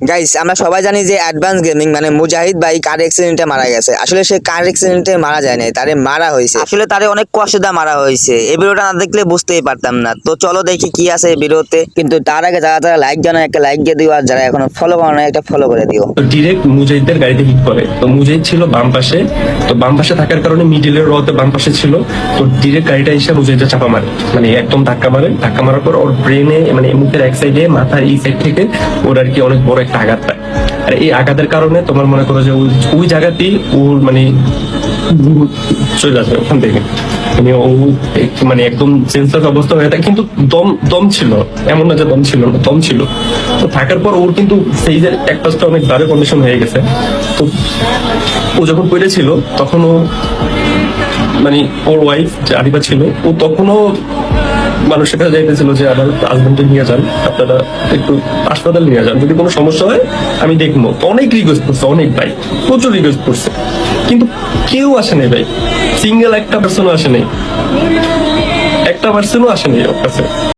Guys আমরা সবাই জানি যে অ্যাডভান্স গেমিং মানে মুজাহিদ ভাই কার অ্যাক্সিডেন্টে মারা গেছে। আসলে সে কার অ্যাক্সিডেন্টে মারা যায় নাই, তারে মারা হয়েছে। আসলে তারে অনেক কষ্টে দা মারা হয়েছে। এই ভিডিওটা না দেখলে বুঝতেই পারতাম না। তো চলো দেখি কি আছে এই ভিডিওতে। কিন্তু তার আগে যারা যারা লাইক জানো একটা লাইক দিয়ে দিও, আর যারা এখনো ফলো করো না একটা ফলো করে দিও। তো ডিরেক্ট মুজাহিদের গাড়িতে হিট করে। তো মুজাহিদ ছিল বাম পাশে, তো বাম পাশে থাকার কারণে মিডিলের রতে বাম পাশে ছিল। তো ডিরেক্ট গাড়িটা এসে মুজাহিদের চাপা মারে, মানে একদম ধাক্কা মারে। ধাক্কা মারার পর ওর ব্রেনে মানে মুখের এক সাইডে মাথার এই সাইড থেকে ওর আর কি অনেক বড় একটা আঘাত পায়। আর এই আঘাতের কারণে তোমার মনে করো যে ওই জায়গাতেই ওর মানে চলে আসবে ওখান থেকে, মানে ও মানে একদম সেন্সলেস অবস্থা হয়ে থাকে। কিন্তু দম দম ছিল, এমন না যে দম ছিল না, দম ছিল। তো থাকার পর ওর কিন্তু সেইজের এক পাশটা অনেক দারুণ কন্ডিশন হয়ে গেছে। তো ও যখন পড়েছিল তখন ও মানে ওর ওয়াইফ যে আরিফা ছিল, ও তখনও মানুষের কাছে যাইতেছিল যে আমার হাজবেন্ডকে নিয়ে যান, আপনারা একটু হাসপাতাল নিয়ে যান, যদি কোনো সমস্যা হয় আমি দেখবো। অনেক রিকোয়েস্ট করছে, অনেক ভাই প্রচুর রিকোয়েস্ট করছে, কিন্তু কেউ আসে নাই ভাই। সিঙ্গেল একটা পার্সনও আসে নাই, একটা পার্সনও আসে নাই ওর কাছে।